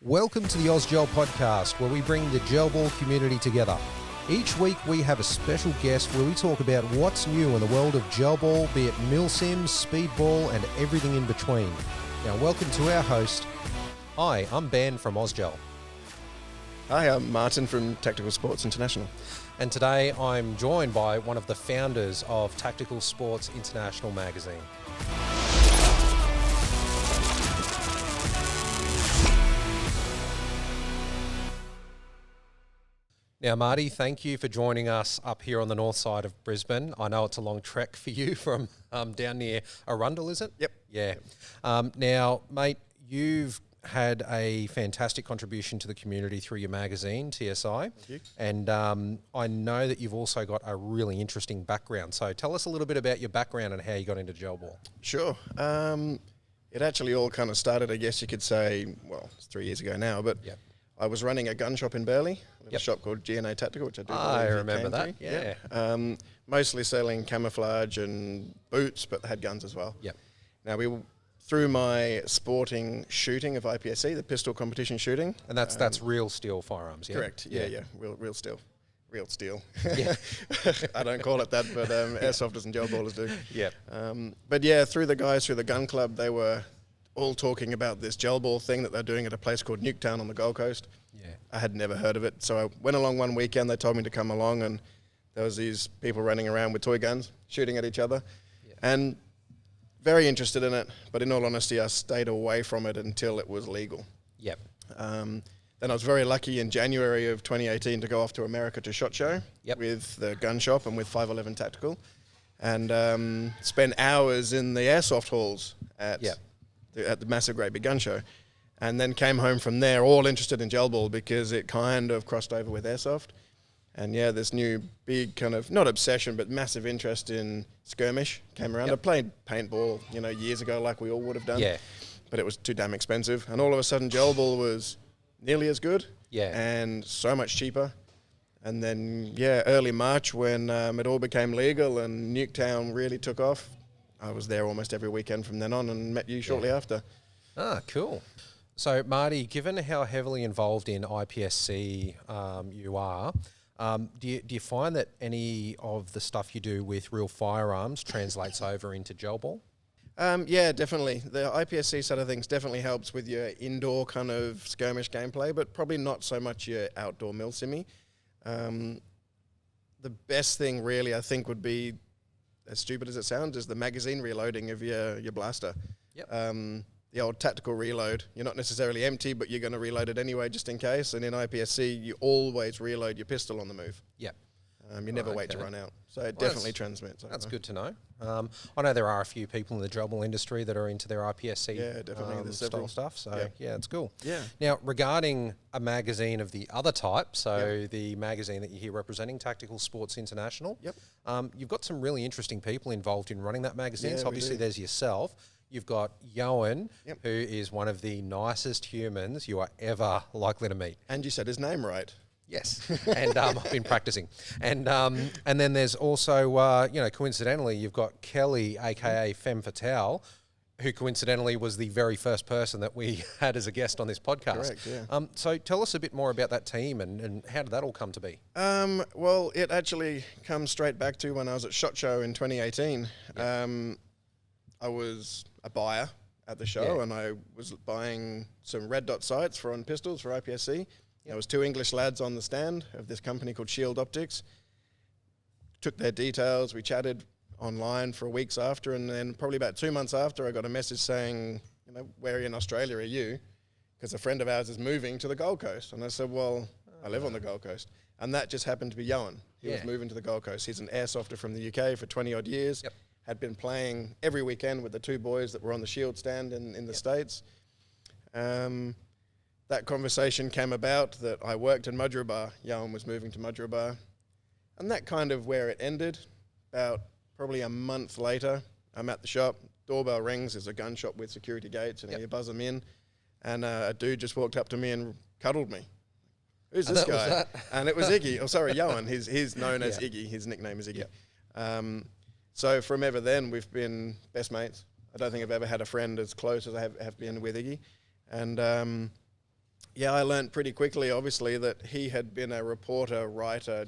Welcome to the AusGel podcast, where we bring the gel ball community together. Each week we have a special guest where we talk about what's new in the world of gel ball, be it milsim, speedball, and everything in between. Now, welcome to our host. Hi, I'm Ben from AusGel. Hi, I'm Martin from Tactical Sports International. And today I'm joined by one of the founders of Tactical Sports International magazine. Now, Marty, thank you for joining us up here on the north side of Brisbane. I know it's a long trek for you from down near Arundel, is it? Yep. Yeah. Now, mate, you've had a fantastic contribution to the community through your magazine, TSI. Thank you. And I know that you've also got a really interesting background. So tell us a little bit about your background and how you got into gel ball. Sure. It actually all kind of started, I guess you could say, well, it's 3 years ago now, but Yep. I was running a gun shop in Burleigh, a Yep. shop called GNA Tactical, which I do I believe you remember came that, to. yeah. Mostly selling camouflage and boots, but they had guns as well. Yep. Now, through my sporting shooting of IPSC, the pistol competition shooting. And that's real steel firearms, yeah? Correct, yeah. Real steel. Real steel. Yeah. I don't call it that, but airsofters and gel ballers do. Yep. But yeah, through the guys through the gun club, they were all talking about this gel ball thing that they're doing at a place called Nuketown on the Gold Coast. Yeah. I had never heard of it, so I went along one weekend. They told me to come along, and there was these people running around with toy guns, shooting at each other, and very interested in it. But in all honesty, I stayed away from it until it was legal. Yep. Then I was very lucky in January of 2018 to go off to America to SHOT Show with the gun shop and with 511 Tactical, and spent hours in the airsoft halls at the massive Great Big Gun Show, and then came home from there all interested in gel ball because it kind of crossed over with airsoft. And yeah, this new big kind of, not obsession, but massive interest in skirmish came around. I played paintball, years ago like we all would have done. Yeah. But it was too damn expensive. And all of a sudden gel ball was nearly as good and so much cheaper. And then, early March when it all became legal and Nuketown really took off, I was there almost every weekend from then on and met you shortly after. Ah, cool. So, Marty, given how heavily involved in IPSC you are, do you find that any of the stuff you do with real firearms translates over into gel ball? Yeah, definitely. The IPSC side of things definitely helps with your indoor kind of skirmish gameplay, but probably not so much your outdoor milsimmy. The best thing really, I think, would be, as stupid as it sounds, is the magazine reloading of your blaster. Yep. The old tactical reload. You're not necessarily empty, but you're going to reload it anyway just in case. And in IPSC, you always reload your pistol on the move. Yep. You never wait to run out. So it definitely transmits. That's good to know. I know there are a few people in the gel ball industry that are into their IPSC style stuff. So, it's cool. Yeah. Now, regarding a magazine of the other type, so the magazine that you're here representing, Tactical Sports International, you've got some really interesting people involved in running that magazine. Yeah, so obviously there's yourself. You've got Johan, who is one of the nicest humans you are ever likely to meet. And you said his name right. Yes, and I've been practicing. And then there's also, coincidentally, you've got Kelly, a.k.a. Femme Fatale, who coincidentally was the very first person that we had as a guest on this podcast. Correct, yeah. So tell us a bit more about that team and how did that all come to be? Well, it actually comes straight back to when I was at SHOT Show in 2018. I was a buyer at the show and I was buying some red dot sights on pistols for IPSC. There was two English lads on the stand of this company called Shield Optics. Took their details, we chatted online for weeks after, and then probably about 2 months after I got a message saying, where in Australia are you? Because a friend of ours is moving to the Gold Coast. And I said, well, I live on the Gold Coast. And that just happened to be Johan. He was moving to the Gold Coast. He's an airsofter from the UK for 20 odd years. Had been playing every weekend with the two boys that were on the Shield stand in the States. That conversation came about that I worked in Mudgeeraba. Johan was moving to Mudgeeraba. And that kind of where it ended. About probably a month later, I'm at the shop. Doorbell rings. There's a gun shop with security gates, and you buzz them in. And a dude just walked up to me and cuddled me. Who's this guy? And it was Iggy. Oh, sorry, Johan. He's known as Iggy. His nickname is Iggy. So from ever then, we've been best mates. I don't think I've ever had a friend as close as I have been with Iggy. And Yeah, I learned pretty quickly, obviously, that he had been a reporter, writer,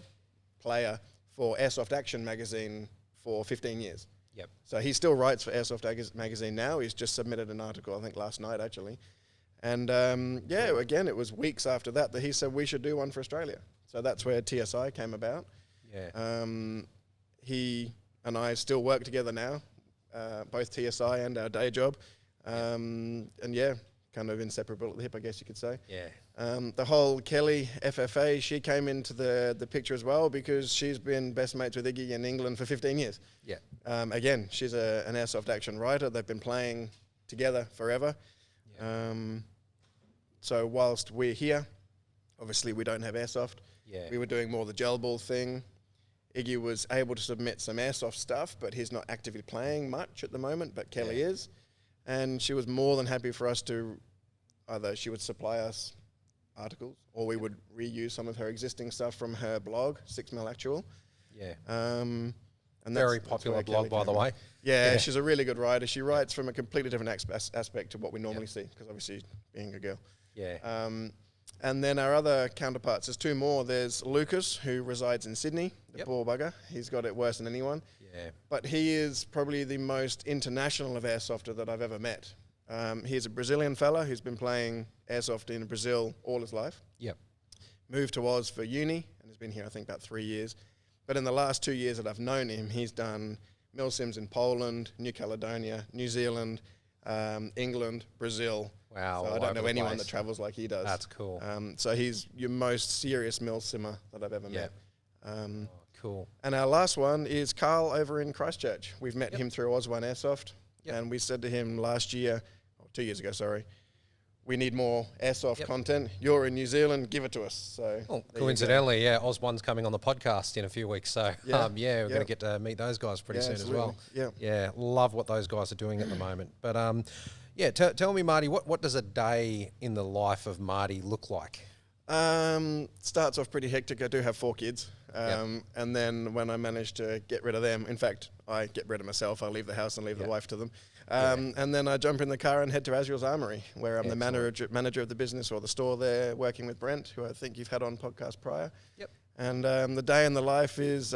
player for Airsoft Action magazine for 15 years. Yep. So he still writes for Airsoft magazine now. He's just submitted an article, I think, last night, actually. And, again, it was weeks after that he said we should do one for Australia. So that's where TSI came about. Yeah. He and I still work together now, both TSI and our day job. And, kind of inseparable at the hip, I guess you could say. Yeah. The whole Kelly FFA, she came into the picture as well because she's been best mates with Iggy in England for 15 years. Yeah. Again, she's an Airsoft Action writer. They've been playing together forever. Yeah. So whilst we're here, obviously we don't have Airsoft. Yeah. We were doing more the gel ball thing. Iggy was able to submit some Airsoft stuff, but he's not actively playing much at the moment, but Kelly is. And she was more than happy for us to, either she would supply us articles or we would reuse some of her existing stuff from her blog, 6mil Actual. Yeah. And Very popular blog, by the way. Yeah, she's a really good writer. She writes from a completely different aspect to what we normally see, because obviously being a girl. Yeah. And then our other counterparts, there's two more. There's Lucas, who resides in Sydney, the poor bugger. He's got it worse than anyone. Yeah. But he is probably the most international of airsofter that I've ever met. He's a Brazilian fella who's been playing airsoft in Brazil all his life. Yep. Moved to Oz for uni and has been here, I think, about 3 years. But in the last 2 years that I've known him, he's done milsims in Poland, New Caledonia, New Zealand, England, Brazil. Wow. So I don't know anyone that travels like he does. That's cool. So he's your most serious milsimmer that I've ever met. Cool. And our last one is Carl over in Christchurch. We've met him through Oz One Airsoft. And we said to him last year, or 2 years ago, sorry, we need more airsoft content. You're in New Zealand, give it to us. So coincidentally, Osborne's coming on the podcast in a few weeks. So we're going to get to meet those guys pretty soon as well. Yeah, love what those guys are doing at the moment. But tell me, Marty, what does a day in the life of Marty look like? Starts off pretty hectic. I do have 4 kids. And then when I manage to get rid of them, in fact, I get rid of myself. I leave the house and leave the wife to them. And then I jump in the car and head to Azrael's Armory, where I'm the manager of the business or the store there, working with Brent, who I think you've had on podcast prior. Yep. And the day in the life is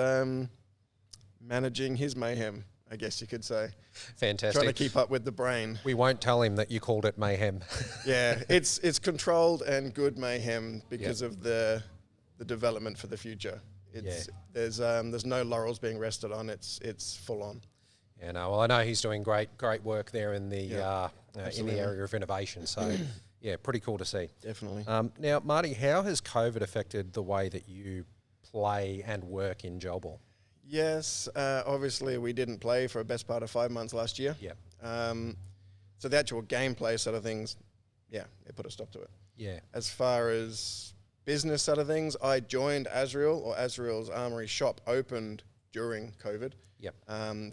managing his mayhem, I guess you could say. Fantastic. Trying to keep up with the brain. We won't tell him that you called it mayhem. It's controlled and good mayhem because of the development for the future. There's no laurels being rested on. It's full on. Yeah, no. Well, I know he's doing great work there in the area of innovation. So, pretty cool to see. Definitely. Now, Marty, how has COVID affected the way that you play and work in gel ball? Yes, obviously we didn't play for the best part of 5 months last year. So the actual gameplay side of things, it put a stop to it. Yeah. As far as business side of things, I joined Azrael's Armory shop opened during COVID. Yep.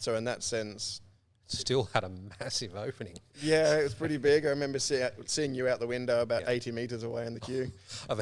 So in that sense, still had a massive opening. Yeah, it was pretty big. I remember seeing you out the window about 80 metres away in the queue. A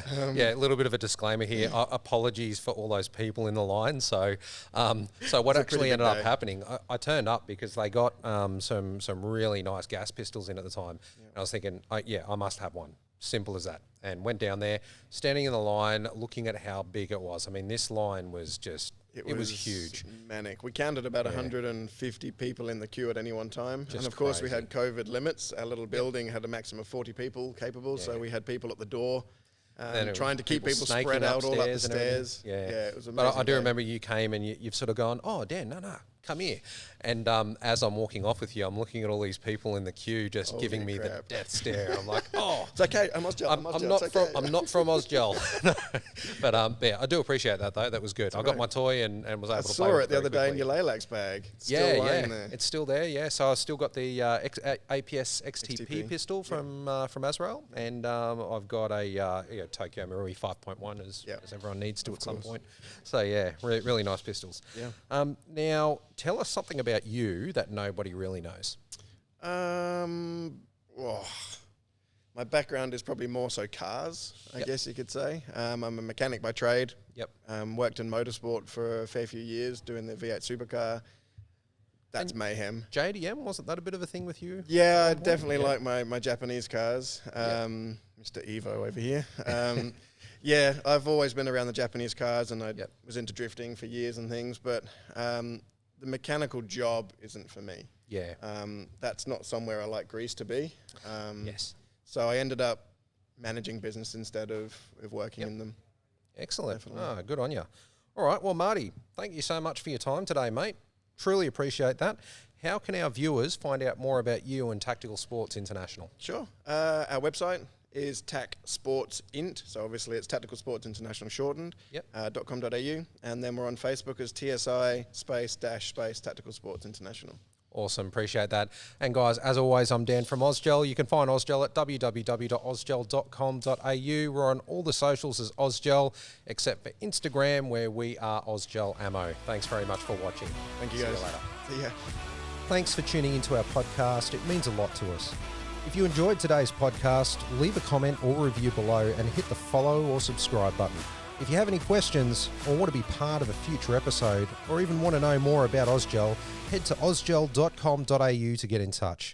little bit of a disclaimer here. Apologies for all those people in the line. So what actually ended up happening, I turned up because they got some really nice gas pistols in at the time. And I was thinking, I must have one. Simple as that. And went down there, standing in the line, looking at how big it was. I mean, this line was just... It was huge. Manic. We counted about 150 people in the queue at any one time. And of course we had COVID limits. Our little building had a maximum of 40 people capable. So we had people at the door trying to keep people spread out all up the stairs. It was amazing. But I do remember you came and you've sort of gone, oh, Dan, no, come here. And as I'm walking off with you, I'm looking at all these people in the queue just giving me the death stare. I'm like, oh. It's okay. I'm Ozgel. I'm not from Ozgel. But I do appreciate that, though. That was good. I got my toy and was able to play with it it the other day in your Lilacs bag. It's still lying there. It's still there, So I've still got the APS XTP pistol from Azrael. And I've got a Tokyo Marui 5.1 as everyone needs to at some point. So, really nice pistols. Yeah. Now, tell us something about you that nobody really knows. My background is probably more so cars, I guess you could say. I'm a mechanic by trade. Yep. Worked in motorsport for a fair few years doing the V8 supercar. That's mayhem. JDM, wasn't that a bit of a thing with you? Yeah, I definitely like my Japanese cars. Mr. Evo over here. Yeah, I've always been around the Japanese cars, and I was into drifting for years and things, but the mechanical job isn't for me. Yeah. That's not somewhere I like Greece to be. Yes. So I ended up managing business instead of working in them. Excellent. Good on you. All right. Well, Marty, thank you so much for your time today, mate. Truly appreciate that. How can our viewers find out more about you and Tactical Sports International? Sure. Our website is TAC Sports Int. So obviously it's Tactical Sports International shortened. .com.au. And then we're on Facebook as TSI _space Tactical Sports International. Awesome. Appreciate that. And guys, as always, I'm Dan from Ozgel. You can find Ozgel at www.ozgel.com.au. We're on all the socials as Ozgel, except for Instagram, where we are Ozgel Ammo. Thanks very much for watching. Thank you, guys. See you later. See ya. Thanks for tuning into our podcast. It means a lot to us. If you enjoyed today's podcast, leave a comment or review below and hit the follow or subscribe button. If you have any questions or want to be part of a future episode or even want to know more about Ozgel, head to ozgel.com.au to get in touch.